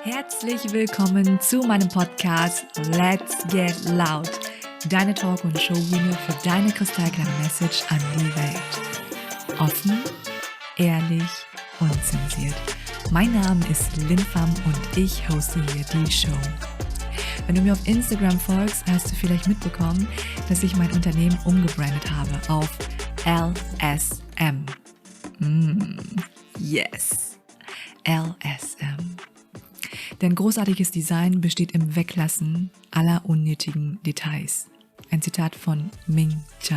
Herzlich willkommen zu meinem Podcast Let's Get Loud, deine Talk- und Showbühne für deine kristallklare Message an die Welt. Offen, ehrlich, unzensiert. Mein Name ist LIN PHAM und ich hoste hier die Show. Wenn du mir auf Instagram folgst, hast du vielleicht mitbekommen, dass ich mein Unternehmen umgebrandet habe auf LSM. Yes, LSM. Denn großartiges Design besteht im Weglassen aller unnötigen Details. Ein Zitat von MICH.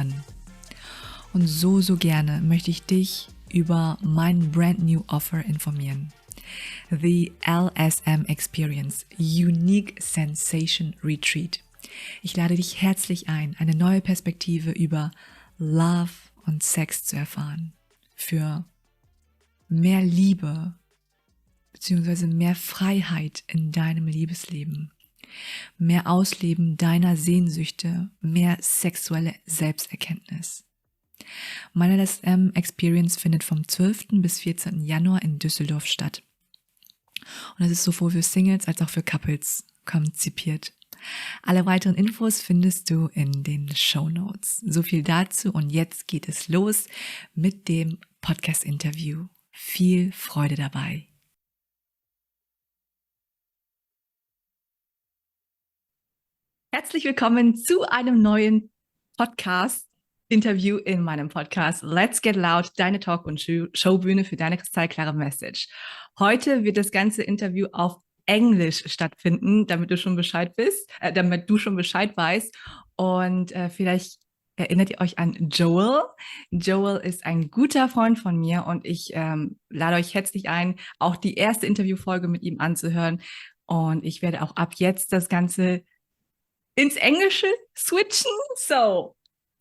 Und so gerne möchte ich dich über mein brand new Offer informieren. The LSM Experience Unique Sensation Retreat. Ich lade dich herzlich ein, eine neue Perspektive über Love und Sex zu erfahren. Für mehr Liebe beziehungsweise mehr Freiheit in deinem Liebesleben, mehr Ausleben deiner Sehnsüchte, mehr sexuelle Selbsterkenntnis. Meine LSM Experience findet vom 12. bis 14. Januar in Düsseldorf statt. Und es ist sowohl für Singles als auch für Couples konzipiert. Alle weiteren Infos findest du in den Shownotes. So viel dazu und jetzt geht es los mit dem Podcast-Interview. Viel Freude dabei. Herzlich willkommen zu einem neuen Podcast-Interview in meinem Podcast Let's Get Loud, deine Talk- und Showbühne für deine kristallklare Message. Heute wird das ganze Interview auf Englisch stattfinden, damit du schon Bescheid weißt. Und vielleicht erinnert ihr euch an Joel. Joel ist ein guter Freund von mir und ich lade euch herzlich ein, auch die erste Interviewfolge mit ihm anzuhören. Und ich werde auch ab jetzt das Ganze ins Englische switchen. So,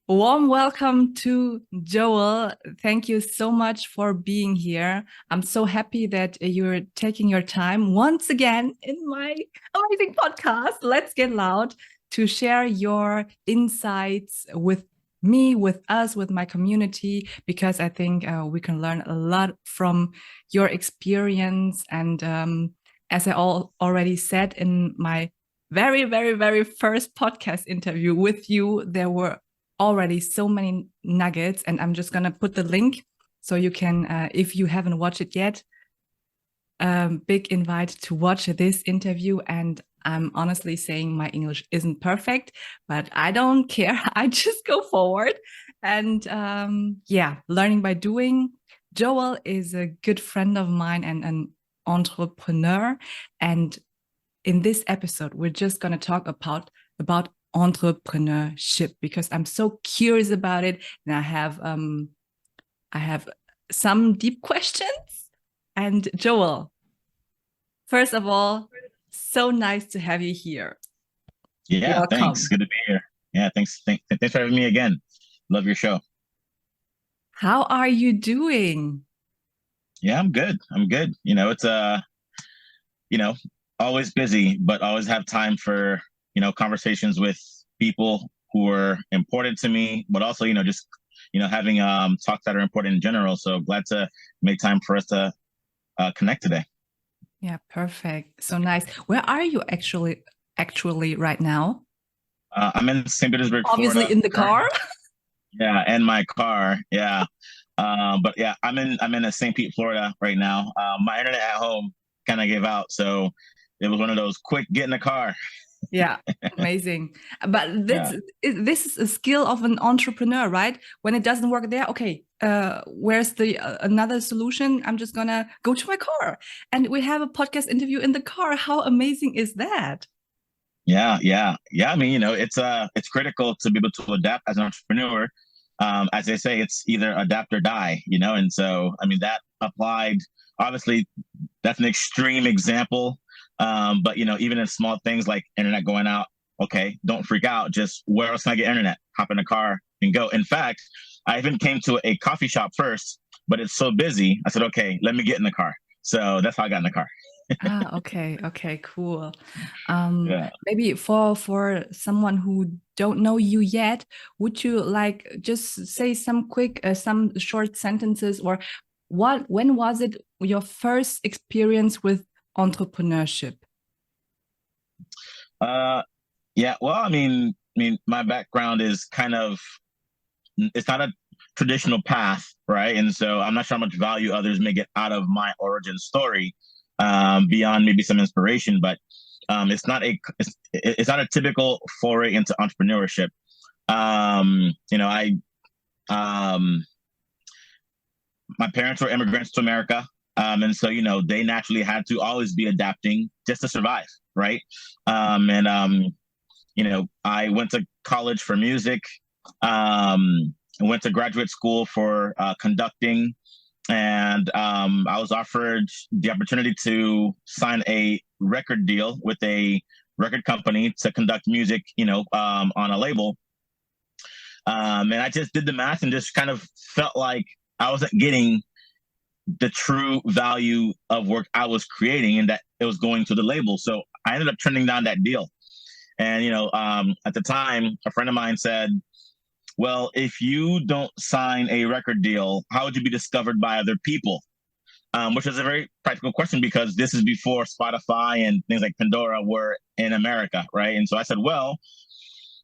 warm welcome to Joel. Thank you so much for being here. I'm so happy that you're taking your time once again in my amazing podcast, Let's Get Loud, to share your insights with me, with us, with my community, because I think we can learn a lot from your experience. And as I already said in my very first podcast interview with you, there were already so many nuggets, and I'm just gonna put the link so you can, if you haven't watched it yet, big invite to watch this interview. And I'm honestly saying my English isn't perfect, but I don't care. I just go forward and learning by doing. Joel is a good friend of mine and an entrepreneur, and in this episode, we're just going to talk about entrepreneurship because I'm so curious about it, and I have some deep questions. And Joel, first of all, so nice to have you here. Yeah, welcome. Thanks. Good to be here. Yeah, thanks for having me again. Love your show. How are you doing? Yeah, I'm good. You know, it's always busy, but always have time for, conversations with people who are important to me, but also, just, having talks that are important in general. So glad to make time for us to connect today. Yeah, perfect. So nice. Where are you actually right now? I'm in St. Petersburg, obviously Florida. In the car. Yeah, and my car. Yeah. But yeah, I'm in St. Pete, Florida right now. My internet at home kind of gave out, so it was one of those quick get in the car. Yeah, amazing. But this is a skill of an entrepreneur, right? When it doesn't work there, okay, where's the another solution? I'm just gonna go to my car, and we have a podcast interview in the car. How amazing is that? Yeah. I mean, it's critical to be able to adapt as an entrepreneur. As they say, it's either adapt or die, and so, I mean, that applied, obviously, that's an extreme example. But, even in small things like internet going out, okay, don't freak out. Just where else can I get internet? Hop in the car and go. In fact, I even came to a coffee shop first, but it's so busy. I said, okay, let me get in the car. So that's how I got in the car. Okay, cool. Maybe for someone who don't know you yet, would you like just say some short sentences, or when was it your first experience with entrepreneurship? Yeah, well, I mean, my background is kind of, it's not a traditional path, right? And so I'm not sure how much value others may get out of my origin story, beyond maybe some inspiration, but it's not a typical foray into entrepreneurship. My parents were immigrants to America. And so, they naturally had to always be adapting just to survive, right? I went to college for music, went to graduate school for conducting, and I was offered the opportunity to sign a record deal with a record company to conduct music, on a label. And I just did the math and just kind of felt like I wasn't getting the true value of work I was creating and that it was going to the label. So I ended up turning down that deal. And, at the time, a friend of mine said, well, if you don't sign a record deal, how would you be discovered by other people? Which is a very practical question because this is before Spotify and things like Pandora were in America, right? And so I said, well,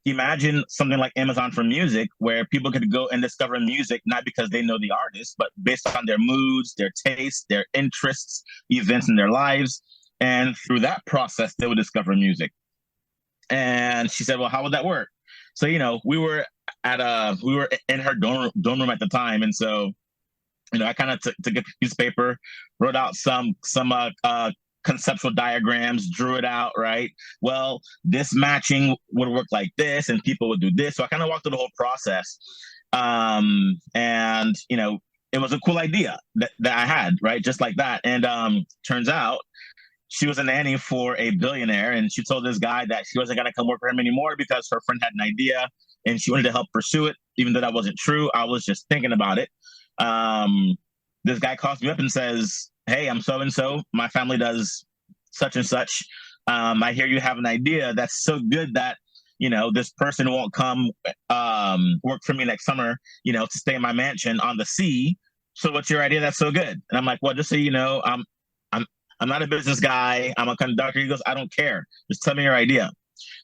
imagine something like Amazon for music, where people could go and discover music, not because they know the artist, but based on their moods, their tastes, their interests, events in their lives. And through that process, they would discover music. And she said, well, how would that work? So, we were in her dorm room at the time. And so, I kind of took a piece of paper, wrote out some conceptual diagrams, drew it out, right? Well, this matching would work like this, and people would do this. So I kind of walked through the whole process. And, it was a cool idea that I had, right? Just like that. And turns out she was a nanny for a billionaire, and she told this guy that she wasn't going to come work for him anymore because her friend had an idea and she wanted to help pursue it. Even though that wasn't true, I was just thinking about it. This guy calls me up and says, hey, I'm so-and-so. My family does such and such. I hear you have an idea that's so good that, this person won't come work for me next summer, to stay in my mansion on the sea. So what's your idea that's so good? And I'm like, well, just so you know, I'm not a business guy. I'm a conductor. He goes, I don't care. Just tell me your idea.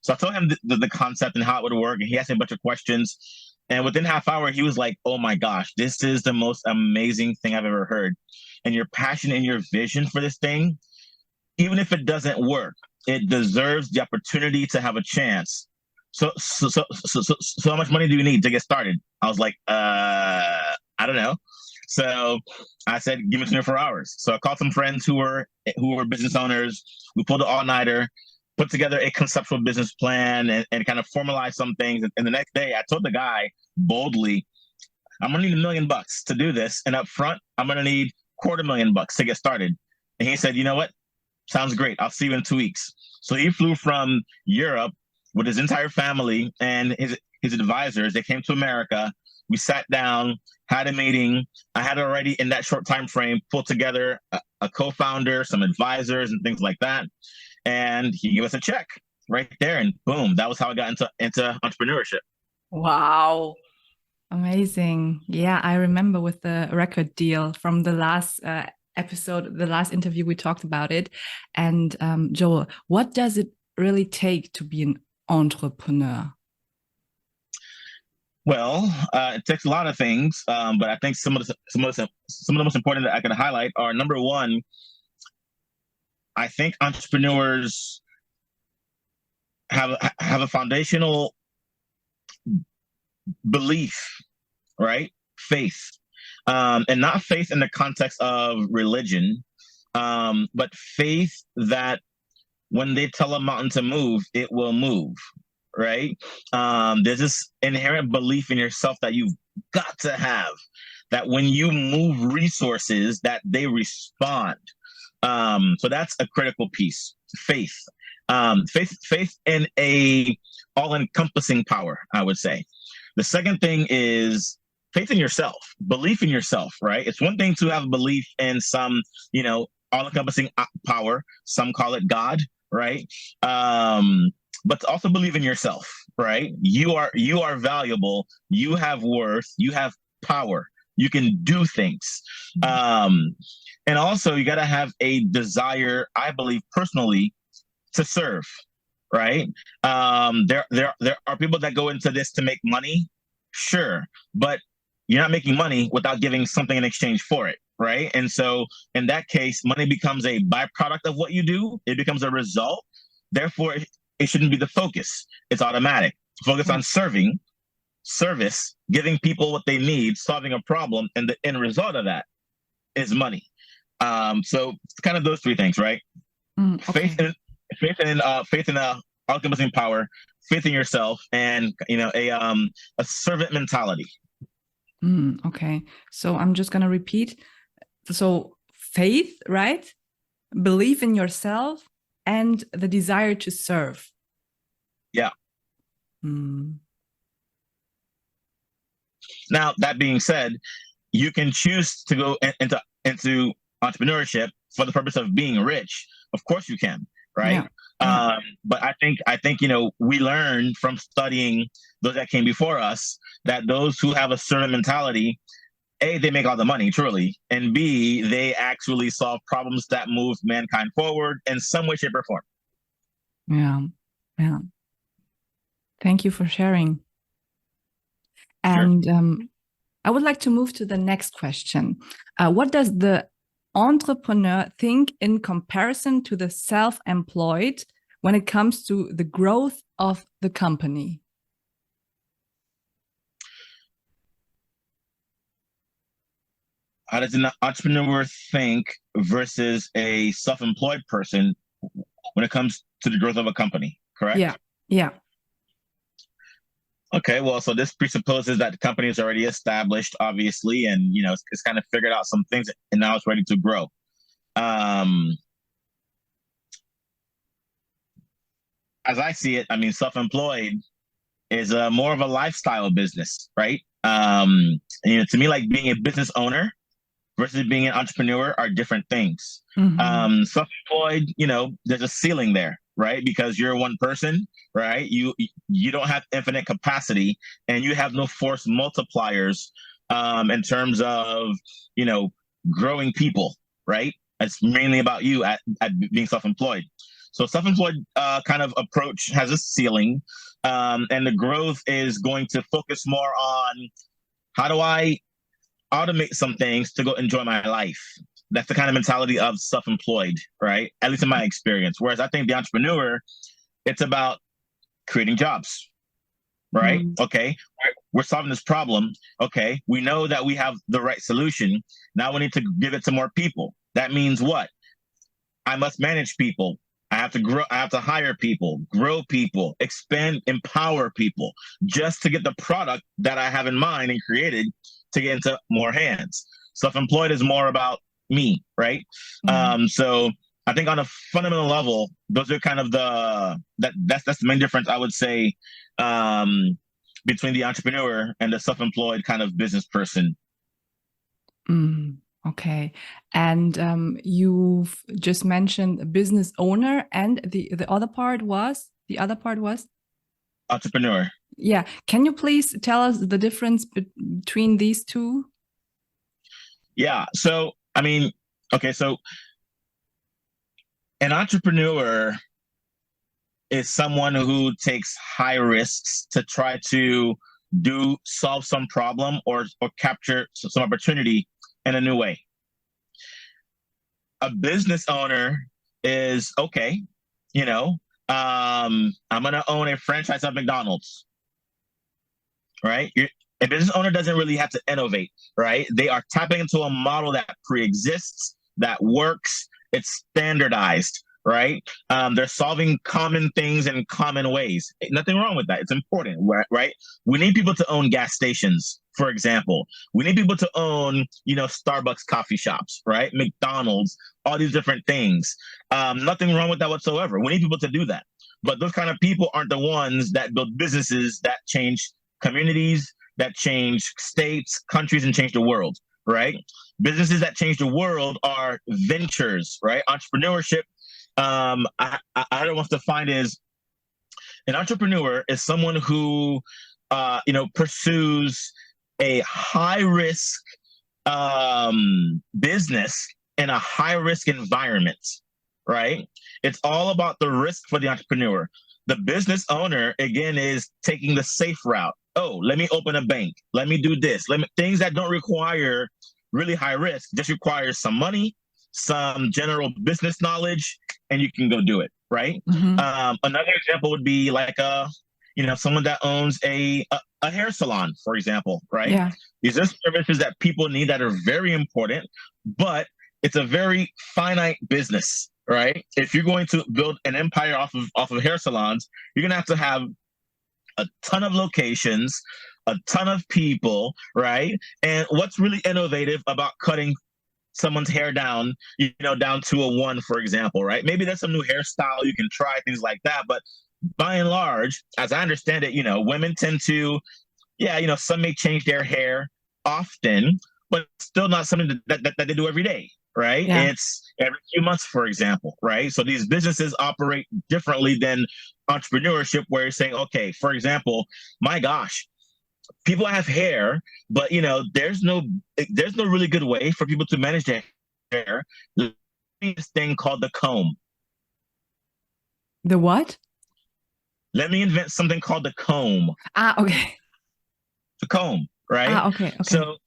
So I told him the concept and how it would work. And he asked me a bunch of questions. And within half hour, he was like, oh my gosh, this is the most amazing thing I've ever heard. And your passion and your vision for this thing, even if it doesn't work, it deserves the opportunity to have a chance. So how much money do you need to get started? I was like, I don't know. So I said, give me 24 hours. So I called some friends who were business owners. We pulled an all-nighter, put together a conceptual business plan, and kind of formalized some things. And the next day I told the guy boldly, I'm going to need $1 million to do this. And up front, I'm going to need $250,000 to get started. And he said, you know what? Sounds great. I'll see you in 2 weeks. So he flew from Europe with his entire family and his advisors. They came to America. We sat down, had a meeting. I had already, in that short time frame, pulled together a co-founder, some advisors, and things like that. And he gave us a check right there, and boom, that was how I got into entrepreneurship. Wow. Amazing. Yeah, I remember with the record deal from the last episode, the last interview, we talked about it. And Joel, what does it really take to be an entrepreneur? Well, it takes a lot of things, but I think some of the most important that I can highlight are, number one, I think entrepreneurs have a foundational belief, right? Faith, and not faith in the context of religion, but faith that when they tell a mountain to move, it will move. Right? There's this inherent belief in yourself that you've got to have, that when you move resources, that they respond. So that's a critical piece. Faith. Faith in a all-encompassing power, I would say. The second thing is faith in yourself, belief in yourself, right? It's one thing to have belief in some, all-encompassing power. Some call it God, right? But to also believe in yourself, right? You are valuable. You have worth. You have power. You can do things. And also you got to have a desire, I believe personally, to serve, right? There are people that go into this to make money, sure, but you're not making money without giving something in exchange for it, right? And so in that case, money becomes a byproduct of what you do. It becomes a result. Therefore, it shouldn't be the focus. It's automatic. Focus on serving, service, giving people what they need, solving a problem, and the end result of that is money. So it's kind of those three things, right? Okay. Faith in alchemizing power, faith in yourself, and a servant mentality. Okay. So I'm just gonna repeat. So faith, right? Belief in yourself and the desire to serve. Yeah. Now, that being said, you can choose to go into entrepreneurship for the purpose of being rich. Of course you can, right? Yeah. But I think we learned from studying those that came before us that those who have a servant mentality, A, they make all the money, truly, and B, they actually solve problems that move mankind forward in some way, shape, or form. Yeah. Thank you for sharing. And sure. I would like to move to the next question. What does the entrepreneur think in comparison to the self-employed when it comes to the growth of the company? How does an entrepreneur think versus a self-employed person when it comes to the growth of a company, correct? Yeah. Okay, well, so this presupposes that the company is already established, obviously, and it's kind of figured out some things, and now it's ready to grow. As I see it, I mean, self-employed is more of a lifestyle business, right? To me, like being a business owner versus being an entrepreneur are different things. Self-employed, there's a ceiling there, right? Because you're one person, right? You don't have infinite capacity, and you have no force multipliers in terms of, growing people, right? It's mainly about you at being self-employed. So self-employed kind of approach has a ceiling, and the growth is going to focus more on how do I automate some things to go enjoy my life. That's the kind of mentality of self-employed, right? At least in my experience. Whereas I think the entrepreneur, it's about creating jobs, right? Okay, we're solving this problem. Okay, we know that we have the right solution. Now we need to give it to more people. That means what? I must manage people. I have to grow. I have to hire people, grow people, expand, empower people, just to get the product that I have in mind and created to get into more hands. Self-employed is more about me, right? So I think on a fundamental level, those are kind of that's the main difference, I would say, between the entrepreneur and the self-employed kind of business person. Okay. And you've just mentioned a business owner, and the other part was? Entrepreneur. Yeah. Can you please tell us the difference between these two? Yeah. So, I mean, okay, so an entrepreneur is someone who takes high risks to try to solve some problem or capture some opportunity in a new way. A business owner is, okay, I'm going to own a franchise of McDonald's, right? A business owner doesn't really have to innovate, right? They are tapping into a model that pre-exists, that works, it's standardized, right? They're solving common things in common ways. Nothing wrong with that. It's important, right? We need people to own gas stations, for example. We need people to own, Starbucks coffee shops, right? McDonald's, all these different things. Nothing wrong with that whatsoever. We need people to do that. But those kind of people aren't the ones that build businesses that change communities, that change states, countries, and change the world, right? Businesses that change the world are ventures, right? Entrepreneurship, I don't want to find is an entrepreneur is someone who, pursues a high risk, business in a high risk environment, right? It's all about the risk for the entrepreneur. The business owner, again, is taking the safe route. Oh, let me open a bank. Let me do this. Things that don't require really high risk, just requires some money, some general business knowledge, and you can go do it, right? Another example would be like someone that owns a hair salon, for example, right? Yeah. These are services that people need that are very important, but it's a very finite business, right? If you're going to build an empire off of hair salons, you're gonna have to have a ton of locations, a ton of people, right? And what's really innovative about cutting someone's hair down, down to a 1, for example, right? Maybe there's some new hairstyle you can try, things like that. But by and large, as I understand it, women tend to, some may change their hair often, but still not something that they do every day, right? Yeah. It's every few months, for example, right? So these businesses operate differently than entrepreneurship, where you're saying, okay, for example, my gosh, people have hair, but there's no really good way for people to manage their hair. This thing called the comb. The what? Let me invent something called the comb. Okay. The comb, right? Okay. So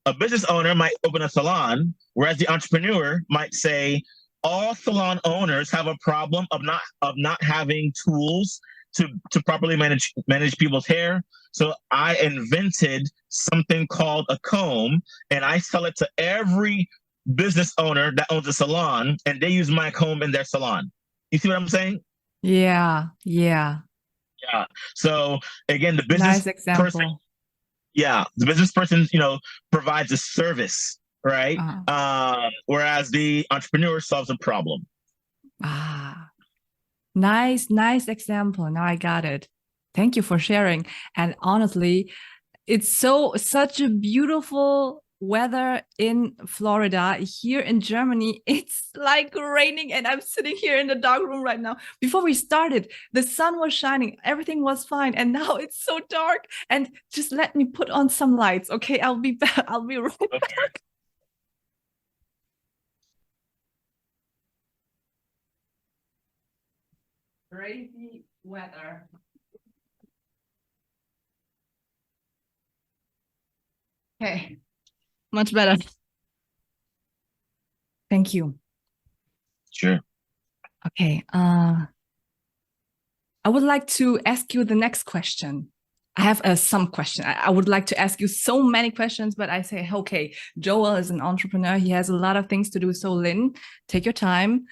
a business owner might open a salon, whereas the entrepreneur might say, all salon owners have a problem of not having tools to properly manage people's hair. So I invented something called a comb, and I sell it to every business owner that owns a salon, and they use my comb in their salon. You see what I'm saying? Yeah. So again, the business person, the business person, provides a service, right? Whereas the entrepreneur solves a problem. Nice example. Now I got it. Thank you for sharing. And honestly, it's such a beautiful weather in Florida. Here in Germany, it's like raining, and I'm sitting here in the dark room right now. Before we started, the sun was shining, everything was fine, and now it's so dark. And just let me put on some lights. Okay, I'll be back. I'll be right back. Crazy weather. Okay, much better. Thank you. Sure. Okay. I would like to ask you the next question. I have some question. I would like to ask you so many questions, but I say, okay, Joel is an entrepreneur. He has a lot of things to do. So Lynn, take your time.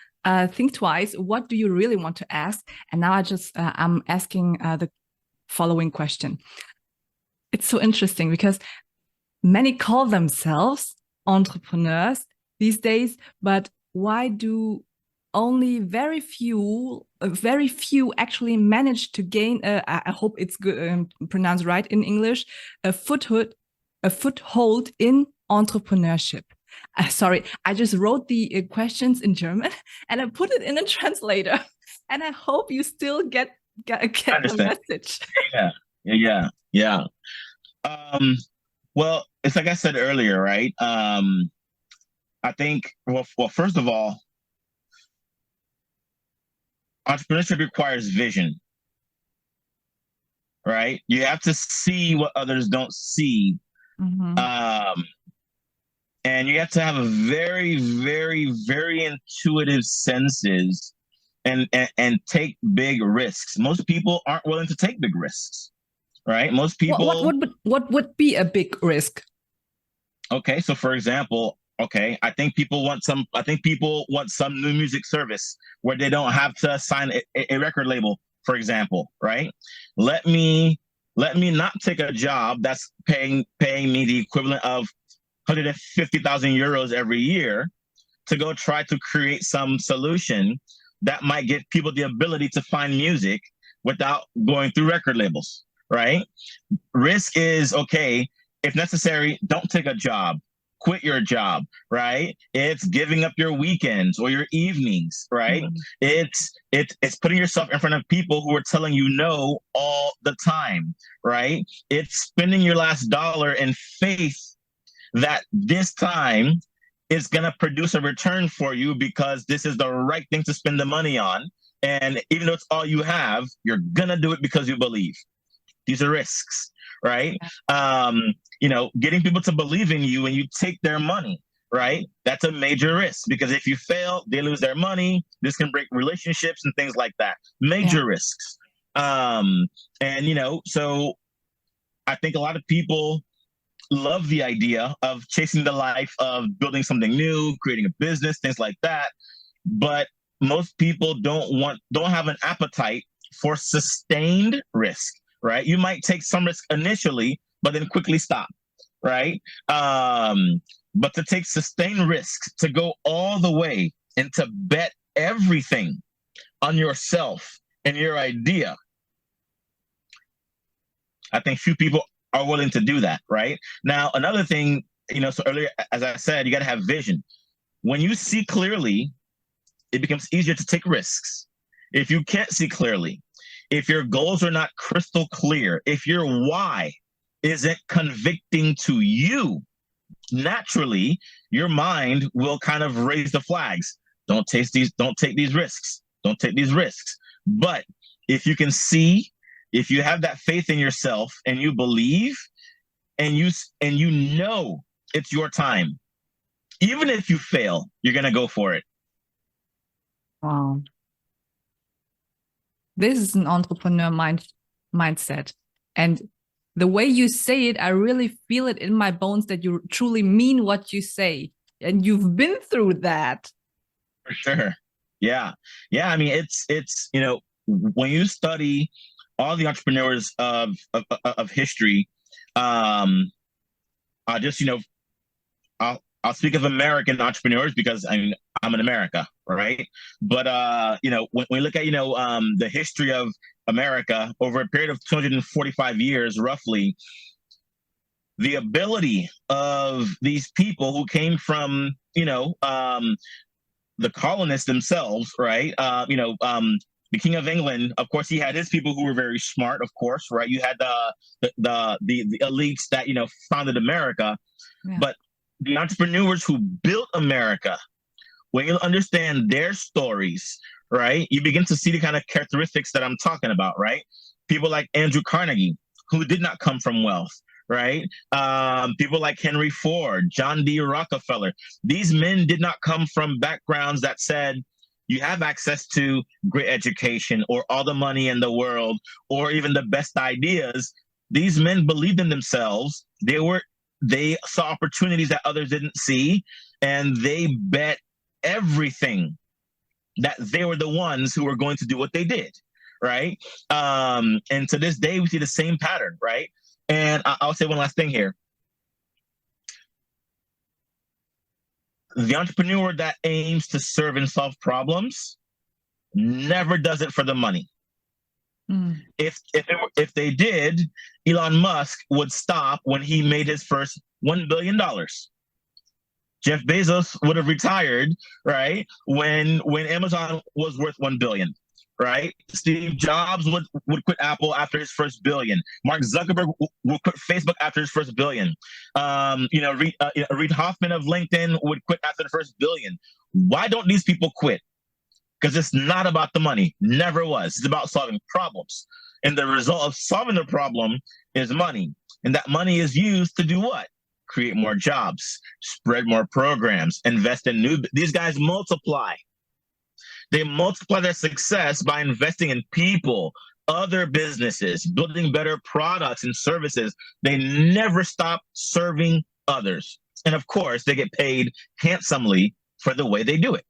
Think twice. What do you really want to ask? And now I'm asking the following question. It's so interesting because many call themselves entrepreneurs these days, but why do only very few actually manage to gain, I hope it's good, pronounced right in English, a foothold in entrepreneurship? Sorry, I just wrote the questions in German and I put it in a translator, and I hope you still get the message. Yeah. Well, it's like I said earlier, right? I think, well, first of all, entrepreneurship requires vision, right? You have to see what others don't see. And you have to have a very, very, very intuitive senses and take big risks. Most people aren't willing to take big risks, right? Most people. What would be a big risk? Okay, so for example, I think people want some new music service where they don't have to sign a record label, for example, right? Let me not take a job that's paying me the equivalent of 150,000 euros every year to go try to create some solution that might give people the ability to find music without going through record labels, right? Risk is, okay, if necessary, don't take a job. Quit your job, right? It's giving up your weekends or your evenings, right? It's putting yourself in front of people who are telling you no all the time, right? It's spending your last dollar in faith that this time is going to produce a return for you because this is the right thing to spend the money on. And even though it's all you have, you're going to do it because you believe. These are risks, right? Getting people to believe in you and you take their money, right? That's a major risk because if you fail, they lose their money. This can break relationships and things like that. Major risks. So I think a lot of people love the idea of chasing the life of building something new, creating a business, things like that. But most people don't have an appetite for sustained risk, right? You might take some risk initially, but then quickly stop, right? But to take sustained risks, to go all the way and to bet everything on yourself and your idea, I think few people are willing to do that, right? Now, another thing, so earlier, as I said, you got to have vision. When you see clearly, it becomes easier to take risks. If you can't see clearly, if your goals are not crystal clear, if your why isn't convicting to you, naturally, your mind will kind of raise the flags. Don't take these risks. Don't take these risks. But if you can see, if you have that faith in yourself and you believe and you know it's your time, even if you fail, you're going to go for it. Wow. This is an entrepreneur mindset. And the way you say it, I really feel it in my bones that you truly mean what you say. And you've been through that. For sure. Yeah. Yeah. I mean, it's when you study all the entrepreneurs of history, I'll speak of American entrepreneurs because I'm in America, right? But when we look at the history of America over a period of 245 years, roughly, the ability of these people who came from the colonists themselves, right? The King of England, of course, he had his people who were very smart, of course, right? You had the elites that founded America, but the entrepreneurs who built America, when you understand their stories, right, you begin to see the kind of characteristics that I'm talking about, right? People like Andrew Carnegie, who did not come from wealth, right? People like Henry Ford, John D. Rockefeller. These men did not come from backgrounds that said, you have access to great education or all the money in the world or even the best ideas. These men believed in themselves. They saw opportunities that others didn't see, and they bet everything that they were the ones who were going to do what they did, right? And to this day, we see the same pattern, right? And I'll say one last thing here. The entrepreneur that aims to serve and solve problems never does it for the money. Mm. If they did, Elon Musk would stop when he made his first $1 billion. Jeff Bezos would have retired, right, when Amazon was worth $1 billion. Right? Steve Jobs would quit Apple after his first $1 billion. Mark Zuckerberg would quit Facebook after his first $1 billion. Reid Hoffman of LinkedIn would quit after the first $1 billion. Why don't these people quit? Because it's not about the money. Never was. It's about solving problems. And the result of solving the problem is money. And that money is used to do what? Create more jobs, spread more programs, invest in new. These guys multiply. They multiply their success by investing in people, other businesses, building better products and services. They never stop serving others. And of course, they get paid handsomely for the way they do it.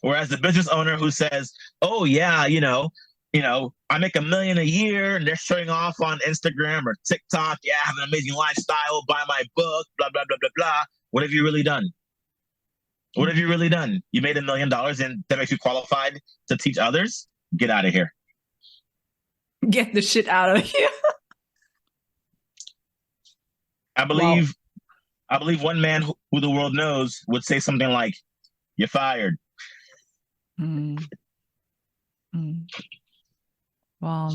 Whereas the business owner who says, oh, yeah, I make $1 million a year and they're showing off on Instagram or TikTok. Yeah, I have an amazing lifestyle, buy my book, blah, blah, blah, blah, blah. What have you really done? What have you really done? You made $1 million and that makes you qualified to teach others? Get out of here. Get the shit out of here. I believe one man who the world knows would say something like, you're fired. Wow.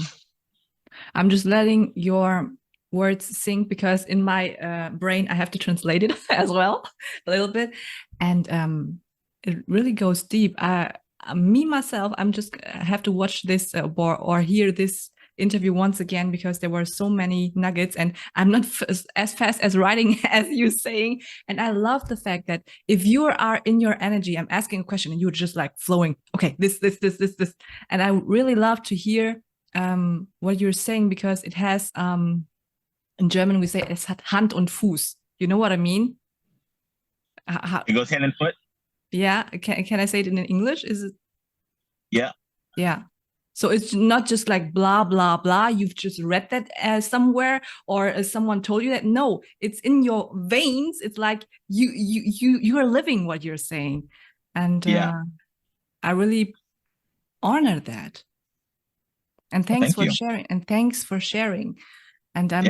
I'm just letting your words sync, because in my brain I have to translate it as well a little bit, and it really goes deep. Me myself, I'm just have to watch this or hear this interview once again, because there were so many nuggets, and I'm not as fast as writing as you saying. And I love the fact that if you are in your energy, I'm asking a question and you're just like flowing, okay, this, and I really love to hear what you're saying, because it has in German we say es hat Hand und Fuß. You know what I mean? It goes hand in foot. Yeah, can I say it in English? Is it? Yeah. Yeah. So it's not just like blah, blah, blah. You've just read that somewhere, or someone told you that. No, it's in your veins. It's like you are living what you're saying. And I really honor that. And thanks for sharing. And thanks for sharing. And I'm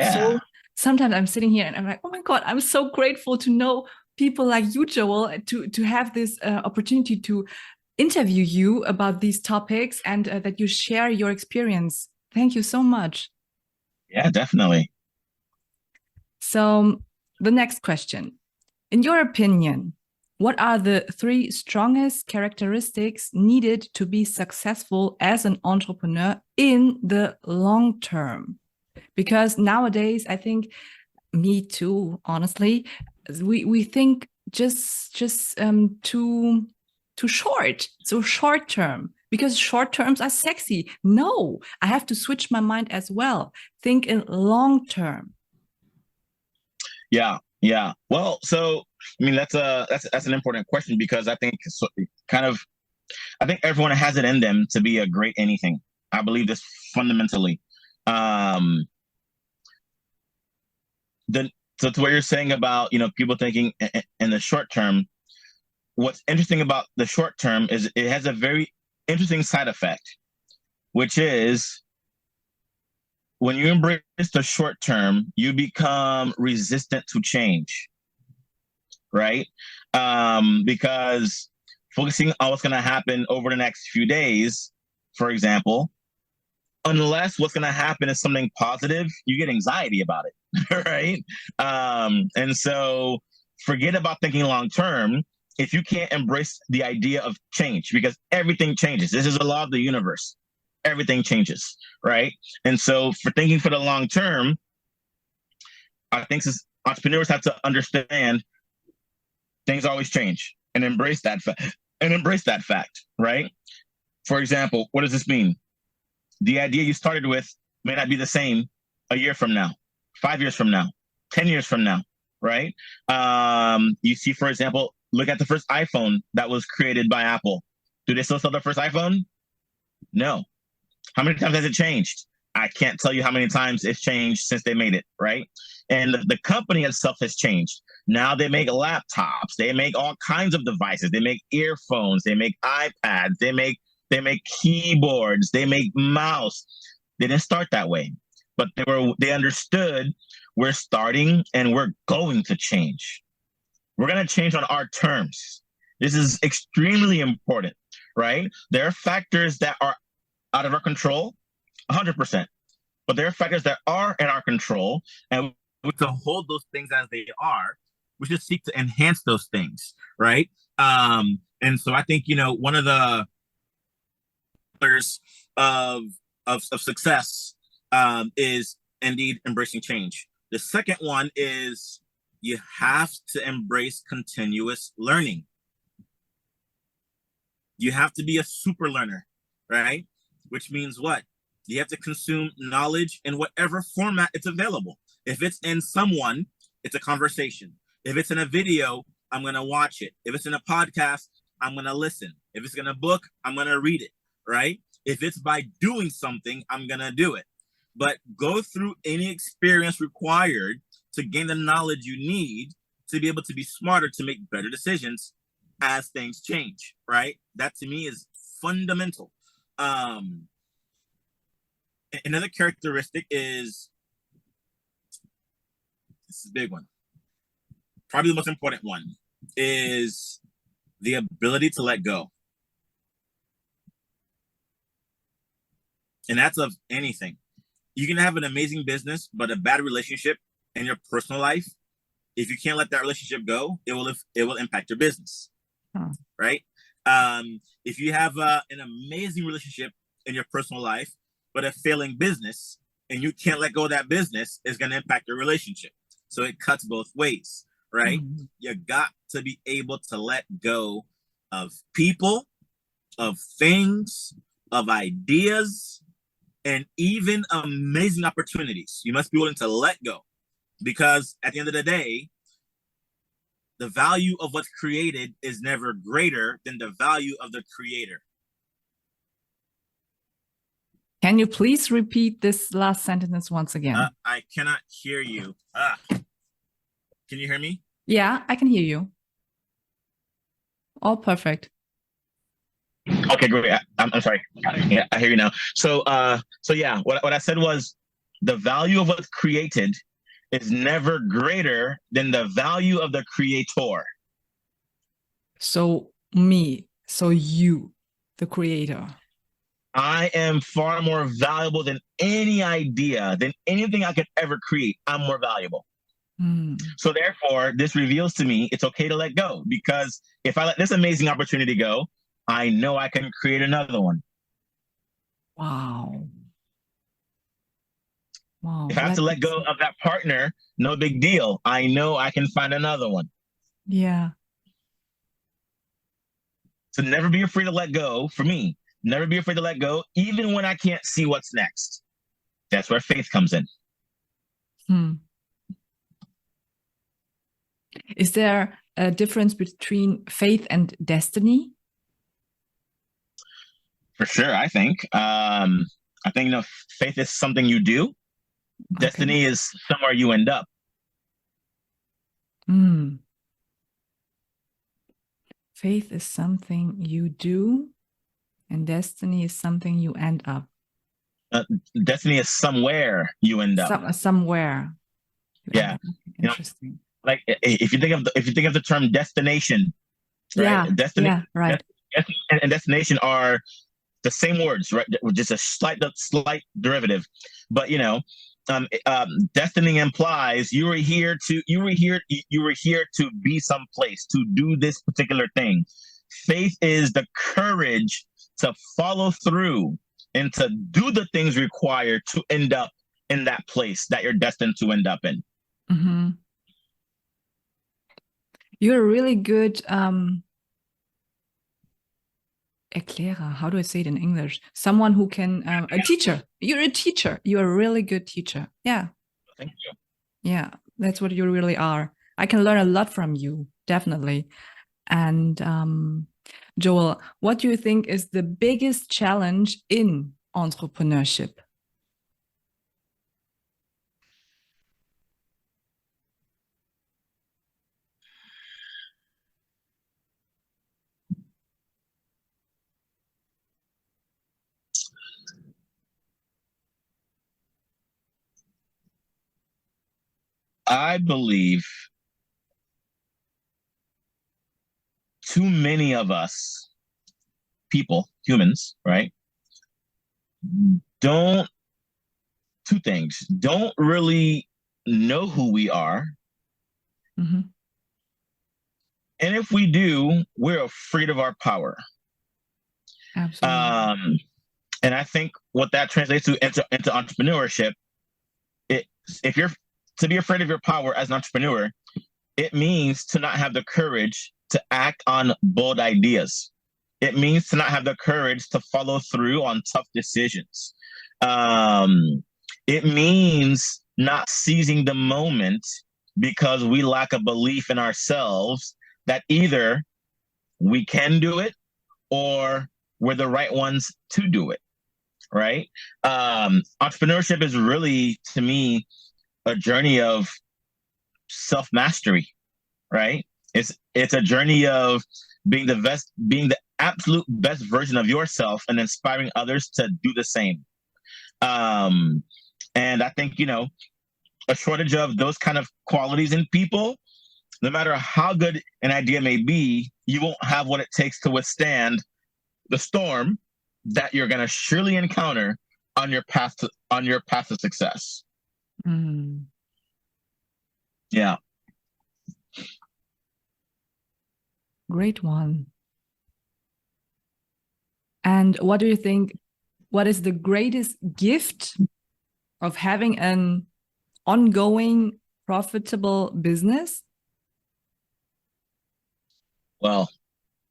sometimes I'm sitting here and I'm like, oh my God, I'm so grateful to know people like you, Joel, to have this opportunity to interview you about these topics, and that you share your experience. Thank you so much. Yeah, definitely. So the next question, in your opinion, what are the 3 strongest characteristics needed to be successful as an entrepreneur in the long term? Because nowadays, I think, me too, honestly, we think just too short, so short term, because short terms are sexy. No, I have to switch my mind as well. Think in long term. Yeah. Well, so I mean that's an important question, because I think I think everyone has it in them to be a great anything. I believe this fundamentally. So to what you're saying about, people thinking in the short term, what's interesting about the short term is it has a very interesting side effect, which is when you embrace the short term, you become resistant to change, right? Because focusing on what's going to happen over the next few days, for example, unless what's going to happen is something positive, you get anxiety about it, right? And so forget about thinking long term if you can't embrace the idea of change, because everything changes. This is a law of the universe. Everything changes, right? And so for thinking for the long term, I think entrepreneurs have to understand things always change and embrace that fact, right? For example, what does this mean? The idea you started with may not be the same a year from now, 5 years from now, 10 years from now, right? You see, for example, look at the first iPhone that was created by Apple. Do they still sell the first iPhone? No. How many times has it changed? I can't tell you how many times it's changed since they made it, right? And the company itself has changed. Now they make laptops. They make all kinds of devices. They make earphones. They make iPads. They make keyboards. They make mouse. They didn't start that way, but they understood we're starting and we're going to change. We're going to change on our terms. This is extremely important, right? There are factors that are out of our control, 100%. But there are factors that are in our control, and we to hold those things as they are. We should seek to enhance those things, right? And so I think, one of the pillars of success is indeed embracing change. The second one is you have to embrace continuous learning. You have to be a super learner, right? Which means what? You have to consume knowledge in whatever format it's available. If it's in someone, it's a conversation. If it's in a video, I'm going to watch it. If it's in a podcast, I'm going to listen. If it's in a book, I'm going to read it, right? If it's by doing something, I'm going to do it. But go through any experience required to gain the knowledge you need to be able to be smarter, to make better decisions as things change, right? That to me is fundamental. Another characteristic is, this is a big one, probably the most important one, is the ability to let go. And that's of anything. You can have an amazing business, but a bad relationship in your personal life. If you can't let that relationship go, it will impact your business, right? If you have an amazing relationship in your personal life, but a failing business, and you can't let go of that business, it's going to impact your relationship. So it cuts both ways, right? Mm-hmm. You got to be able to let go of people, of things, of ideas, and even amazing opportunities. You must be willing to let go, because at the end of the day, the value of what's created is never greater than the value of the creator. Can you please repeat this last sentence once again? I cannot hear you. Can you hear me? Yeah, I can hear you. All perfect. Okay, great. I'm sorry. Yeah, I hear you now. So yeah, what I said was the value of what's created is never greater than the value of the creator. So me, so you, the creator. I am far more valuable than any idea, than anything I could ever create. I'm more valuable. So therefore, this reveals to me it's okay to let go, because if I let this amazing opportunity go, I know I can create another one. Wow. Wow. If I have to let go of that partner, no big deal. I know I can find another one. Yeah. So never be afraid to let go. For me, never be afraid to let go, even when I can't see what's next. That's where faith comes in. Is there a difference between faith and destiny? For sure, I think. Faith is something you do. Destiny is somewhere you end up. Faith is something you do, and destiny is something you end up. Destiny is somewhere you end up. Somewhere. Yeah. Interesting. Like if you think of the term destination, right? Yeah. Yeah. Right. And destination are the same words, right? Just a slight derivative, but destiny implies you were here to be someplace, to do this particular thing. Faith is the courage to follow through and to do the things required to end up in that place that you're destined to end up in. Mm-hmm. You're a really good erklärer. How do I say it in English? Someone who can, a teacher. You're a teacher. You're a really good teacher. Yeah. Thank you. Yeah, that's what you really are. I can learn a lot from you, definitely. And Joel, what do you think is the biggest challenge in entrepreneurship? I believe too many of us, humans, right, don't really know who we are. Mm-hmm. And if we do, we're afraid of our power. Absolutely. And I think what that translates to into entrepreneurship, if you're to be afraid of your power as an entrepreneur, it means to not have the courage to act on bold ideas. It means to not have the courage to follow through on tough decisions. It means not seizing the moment because we lack a belief in ourselves that either we can do it or we're the right ones to do it, right? Entrepreneurship is really, to me, a journey of self-mastery, right? It's a journey of being the absolute best version of yourself and inspiring others to do the same. And I think, a shortage of those kind of qualities in people, no matter how good an idea may be, you won't have what it takes to withstand the storm that you're going to surely encounter on your path to success. Mm. Yeah. Great one. And what do you think? What is the greatest gift of having an ongoing, profitable business? Well,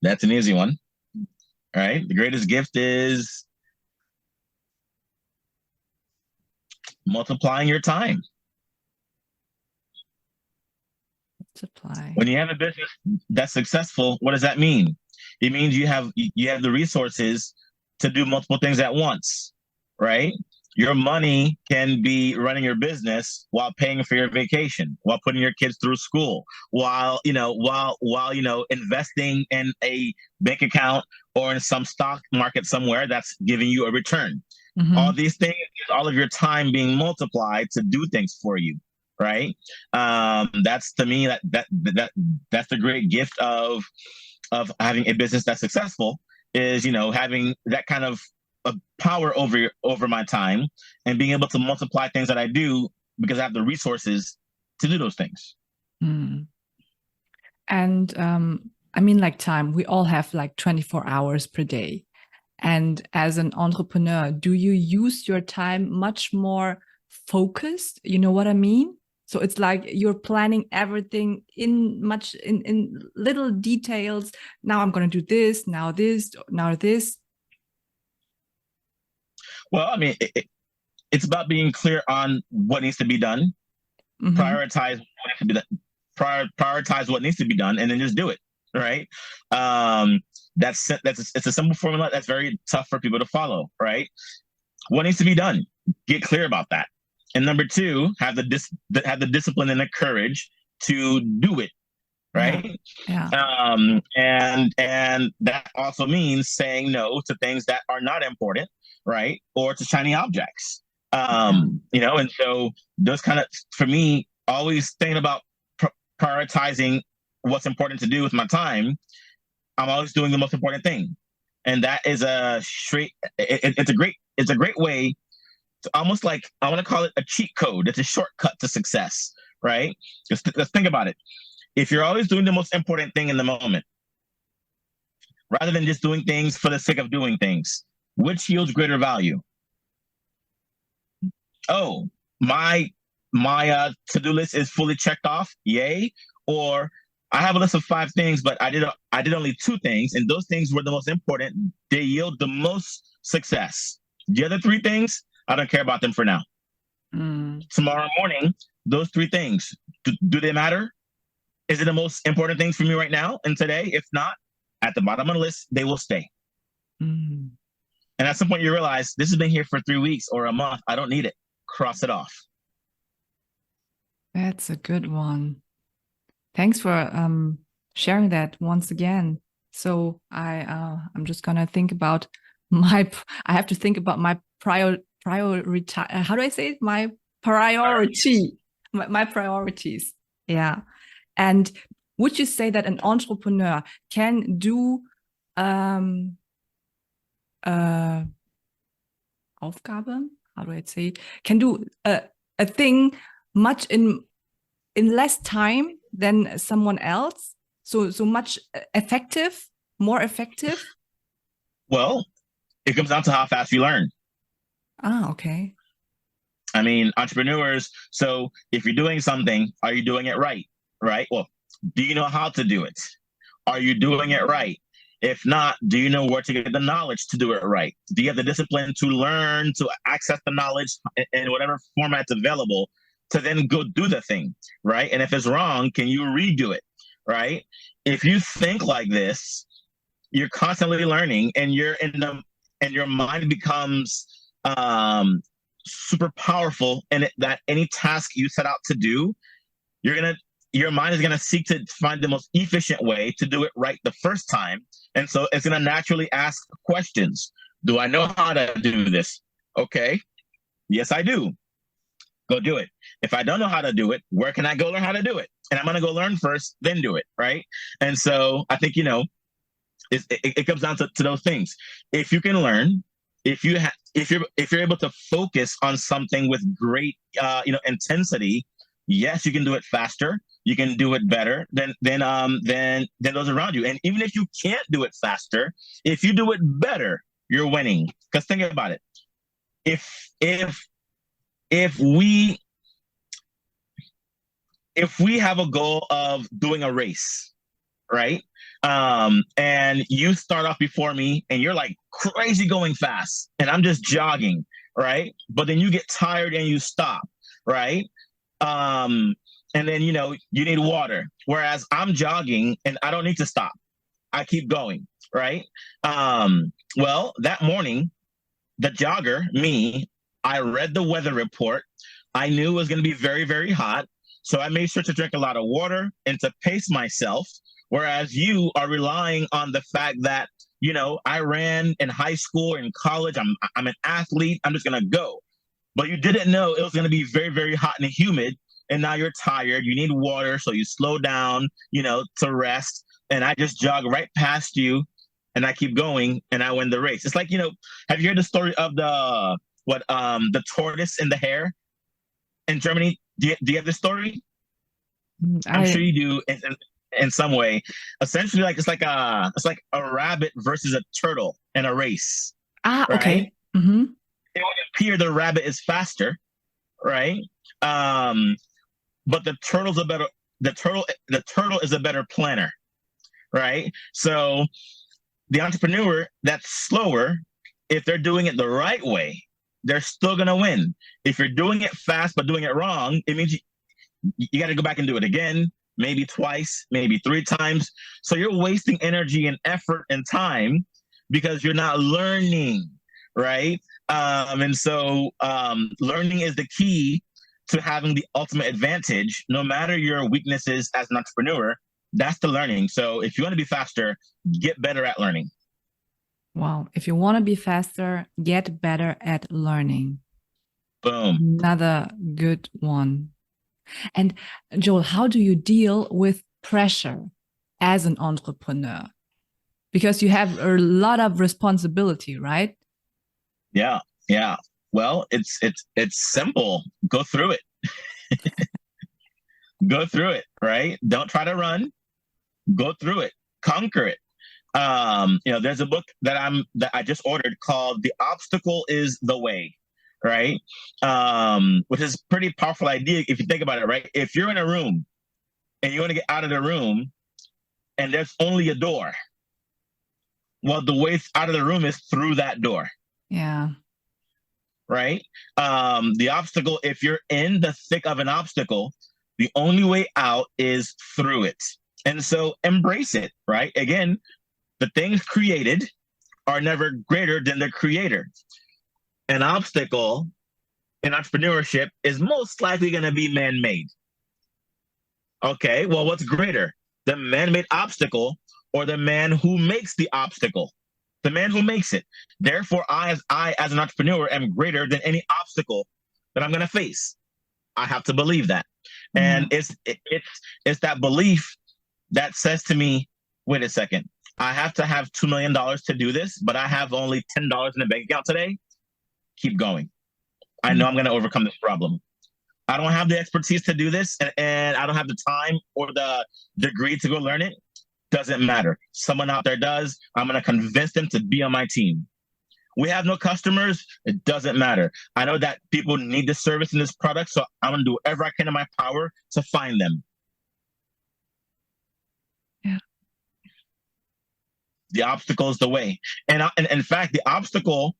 that's an easy one. All right. The greatest gift is multiplying your time. Supply. When you have a business that's successful, what does that mean? It means you have the resources to do multiple things at once, right? Your money can be running your business while paying for your vacation, while putting your kids through school, while investing in a bank account or in some stock market somewhere that's giving you a return. Mm-hmm. All these things, all of your time being multiplied to do things for you, right? That's, to me, that's the great gift of having a business that's successful, is having that kind of power over my time and being able to multiply things that I do because I have the resources to do those things. Mm. And I mean, like time, we all have like 24 hours per day. And as an entrepreneur, do you use your time much more focused? You know what I mean? So it's like you're planning everything in little details. Now I'm going to do this, now this, now this. Well, I mean, it's about being clear on what needs to be done, mm-hmm. prioritize what needs to be done, and then just do it, right? It's a simple formula that's very tough for people to follow, right? What needs to be done? Get clear about that. And number two, have the discipline and the courage to do it, right? Yeah. And that also means saying no to things that are not important, right? Or to shiny objects. And so those kind of, for me, always thinking about prioritizing what's important to do with my time. I'm always doing the most important thing, and that is it's a great way. Almost like, I want to call it a cheat code. It's a shortcut to success, right? Let's think about it. If you're always doing the most important thing in the moment, rather than just doing things for the sake of doing things, which yields greater value? Oh, my to-do list is fully checked off, yay. Or I have a list of 5 things, but I did only 2 things, and those things were the most important. They yield the most success. The other 3 things, I don't care about them for now. Tomorrow morning, those 3 things, do they matter? Is it the most important things for me right now and today? If not, at the bottom of the list, they will stay. And at some point you realize, this has been here for 3 weeks or a month. I don't need it. Cross it off. That's a good one. Thanks for sharing that once again. So I'm just gonna think about I have to think about my priority. How do I say it? My priority. My priorities. Yeah. And would you say that an entrepreneur can do Aufgabe? How do I say it? Can do a thing much in less time than someone else? So much more effective? Well, it comes down to how fast you learn. Ah, okay. I mean, entrepreneurs, so if you're doing something, are you doing it right? Right? Well, do you know how to do it? Are you doing it right? If not, do you know where to get the knowledge to do it right? Do you have the discipline to learn, to access the knowledge in whatever format's available, to then go do the thing, right? And if it's wrong, can you redo it, right? If you think like this, you're constantly learning, and your mind becomes super powerful, and that any task you set out to do, your mind is gonna seek to find the most efficient way to do it right the first time. And so it's gonna naturally ask questions. Do I know how to do this? Okay. Yes, I do. Go do it. If I don't know how to do it, where can I go learn how to do it? And I'm gonna go learn first, then do it, right? And so I think, it comes down to those things. If you can learn, if you if you're able to focus on something with great intensity, yes, you can do it faster. You can do it better than those around you. And even if you can't do it faster, if you do it better, you're winning. Because think about it. If we have a goal of doing a race, right? And you start off before me and you're like crazy going fast and I'm just jogging, right? But then you get tired and you stop, right? And then, you need water. Whereas I'm jogging and I don't need to stop. I keep going, right? Well, that morning, the jogger, me, I read the weather report. I knew it was going to be very, very hot. So I made sure to drink a lot of water and to pace myself. Whereas you are relying on the fact that, I ran in high school or in college. I'm an athlete. I'm just going to go. But you didn't know it was going to be very, very hot and humid. And now you're tired. You need water. So you slow down, to rest. And I just jog right past you and I keep going and I win the race. It's like, have you heard the story of the tortoise and the hare in Germany? Do you have this story? I'm sure you do in some way. Essentially, it's like a rabbit versus a turtle in a race. Ah, right? okay. Mm-hmm. It would appear the rabbit is faster, right? But the turtle is a better planner, right? So the entrepreneur that's slower, if they're doing it the right way, they're still gonna win. If you're doing it fast but doing it wrong, it means you got to go back and do it again, maybe twice, maybe 3 times. So you're wasting energy and effort and time because you're not learning, right? And so learning is the key to having the ultimate advantage, no matter your weaknesses as an entrepreneur. That's the learning. So if you want to be faster, get better at learning. Wow. If you want to be faster, get better at learning. Boom. Another good one. And Joel, how do you deal with pressure as an entrepreneur? Because you have a lot of responsibility, right? Yeah. Well, it's simple. Go through it. Go through it, right? Don't try to run. Go through it. Conquer it. There's a book that I just ordered called "The Obstacle is the Way," right? Which is a pretty powerful idea if you think about it, right? If you're in a room and you want to get out of the room and there's only a door, well, the way out of the room is through that door. Yeah. Right? The obstacle, if you're in the thick of an obstacle, the only way out is through it. And so embrace it, right? Again, the things created are never greater than the creator. An obstacle in entrepreneurship is most likely going to be man-made. Okay, well, what's greater? The man-made obstacle or the man who makes the obstacle? The man who makes it. Therefore, I as an entrepreneur am greater than any obstacle that I'm going to face. I have to believe that. And it's that belief that says to me, wait a second, I have to have $2 million to do this, but I have only $10 in the bank account today. Keep going. I know I'm going to overcome this problem. I don't have the expertise to do this, and I don't have the time or the degree to go learn it. Doesn't matter. Someone out there does. I'm going to convince them to be on my team. We have no customers. It doesn't matter. I know that people need this service and this product, so I'm going to do whatever I can in my power to find them. Yeah. The obstacle is the way. And in fact, the obstacle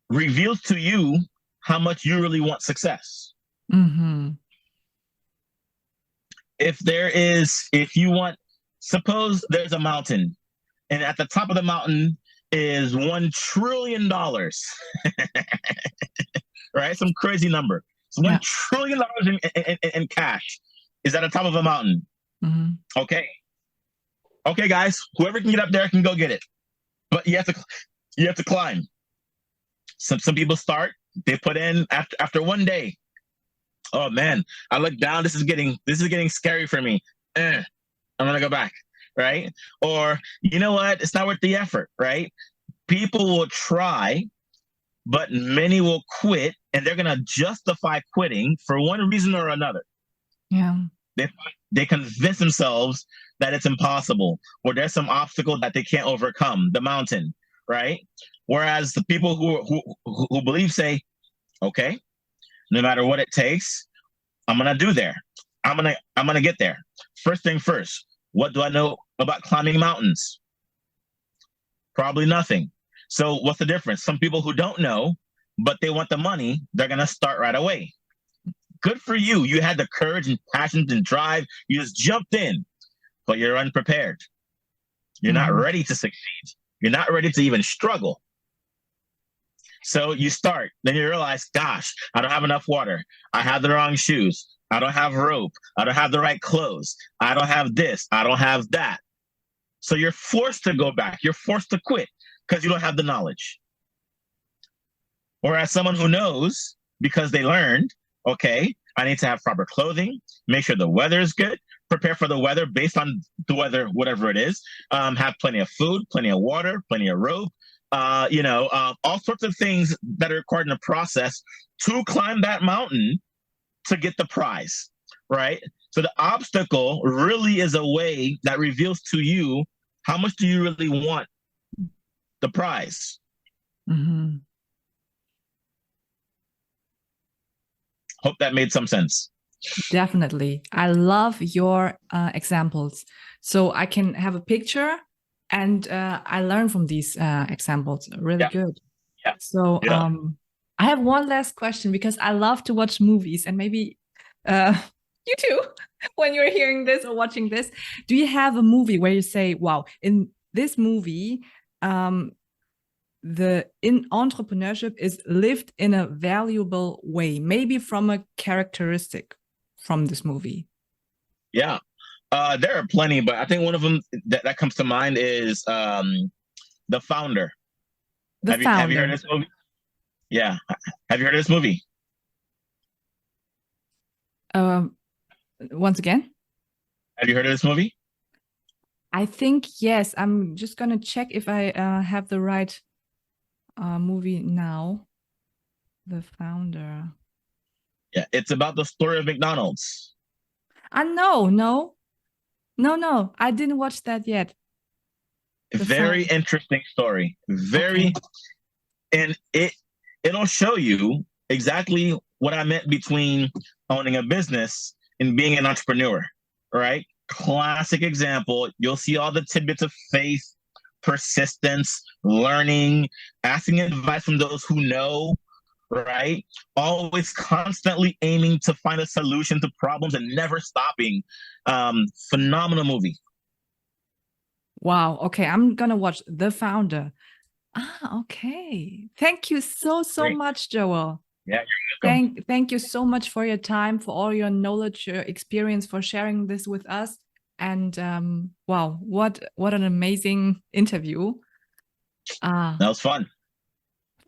reveals to you how much you really want success. Mm-hmm. If you want, suppose there's a mountain and at the top of the mountain is $1 trillion, right? Some crazy number. So $1 trillion in cash is at the top of a mountain. Mm-hmm. Okay, guys, whoever can get up there can go get it. But you have to climb. Some people start, they put in after one day. Oh man, I look down, this is getting scary for me. I'm gonna go back, right? Or you know what? It's not worth the effort, right? people will try, but many will quit, and they're going to justify quitting for one reason or another. Yeah. They convince themselves that it's impossible, or there's some obstacle that they can't overcome, the mountain, right? Whereas the people who believe say, okay, no matter what it takes, I'm gonna do there. I'm gonna get there. First thing first, what do I know about climbing mountains? Probably nothing. So what's the difference? Some people who don't know, but they want the money, they're gonna start right away. Good for you. You had the courage and passion and drive. You just jumped in, but you're unprepared. You're not ready to succeed. You're not ready to even struggle. So you start, then you realize, gosh, I don't have enough water. I have the wrong shoes. I don't have rope. I don't have the right clothes. I don't have this. I don't have that. So you're forced to go back. You're forced to quit because you don't have the knowledge. Whereas someone who knows, because they learned, okay, I need to have proper clothing, make sure the weather is good, prepare for the weather based on the weather, whatever it is, have plenty of food, plenty of water, plenty of rope, all sorts of things that are required in the process to climb that mountain to get the prize, right? So the obstacle really is a way that reveals to you how much do you really want the prize. Mm-hmm. Hope that made some sense. Definitely. I love your examples. So I can have a picture and I learn from these examples. Really good. Yeah. So I have one last question because I love to watch movies, and maybe you too, when you're hearing this or watching this. Do you have a movie where you say, wow, in this movie, the entrepreneurship is lived in a valuable way, maybe from a characteristic from this movie? Yeah, there are plenty, but I think one of them that comes to mind is The Founder. Have you heard of this movie? Yeah. Have you heard of this movie? Once again? Have you heard of this movie? I think, yes. I'm just going to check if I have the right movie now. The Founder. Yeah, it's about the story of McDonald's. No. I didn't watch that yet. Very interesting story. Very, and it'll show you exactly what I meant between owning a business and being an entrepreneur, right? Classic example. You'll see all the tidbits of faith, persistence, learning, asking advice from those who know, right? Always constantly aiming to find a solution to problems and never stopping. Phenomenal movie. Wow. Okay, I'm gonna watch The Founder. Okay. Thank you so Great. much, Joel. Yeah, you're welcome. Thank you so much for your time, for all your knowledge, your experience, for sharing this with us. And wow, what an amazing interview. That was fun.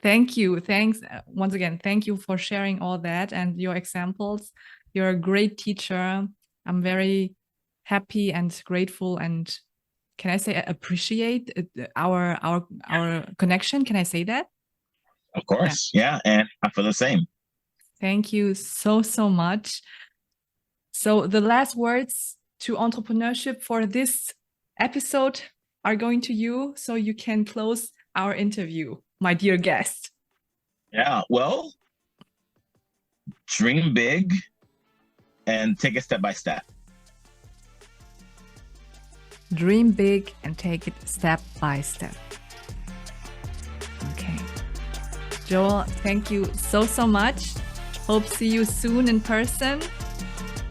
Thank you. Thanks once again. Thank you for sharing all that and your examples. You're a great teacher. I'm very happy and grateful, and can I say appreciate our connection? Can I say that? Of course. Yeah, and I feel the same. Thank you so much. So the last words to entrepreneurship for this episode are going to you, so you can close our interview, my dear guest. Yeah, well, dream big and take it step by step. Dream big and take it step by step. Okay. Joel, thank you so much. Hope to see you soon in person.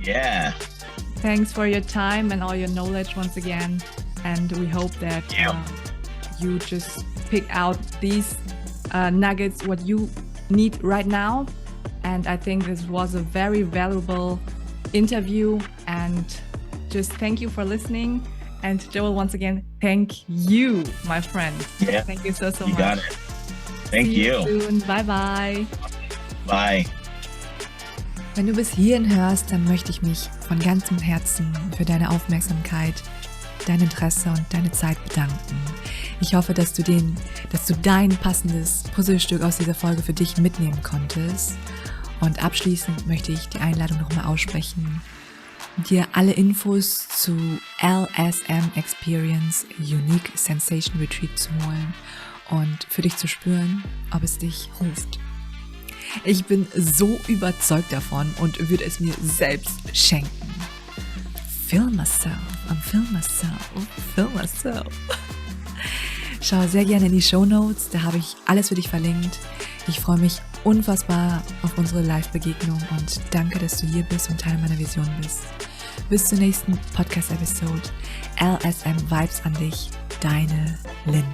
Yeah. Thanks for your time and all your knowledge once again. And we hope that you just pick out these nuggets, what you need right now. And I think this was a very valuable interview. And just thank you for listening. And Joel, once again, thank you, my friend. Yeah. Thank you so much. You got it. Thank See you. you soon. Bye. Bye. Wenn du bis hierhin hörst, dann möchte ich mich von ganzem Herzen für deine Aufmerksamkeit, dein Interesse und deine Zeit bedanken. Ich hoffe, dass du dein passendes Puzzlestück aus dieser Folge für dich mitnehmen konntest. Und abschließend möchte ich die Einladung nochmal aussprechen, dir alle Infos zu LSM Experience Unique Sensation Retreat zu holen und für dich zu spüren, ob es dich ruft. Ich bin so überzeugt davon und würde es mir selbst schenken. Feel myself, feel myself. Schau sehr gerne in die Shownotes, da habe ich alles für dich verlinkt. Ich freue mich unfassbar auf unsere Live-Begegnung und danke, dass du hier bist und Teil meiner Vision bist. Bis zur nächsten Podcast-Episode. LSM Vibes an dich, deine Lin.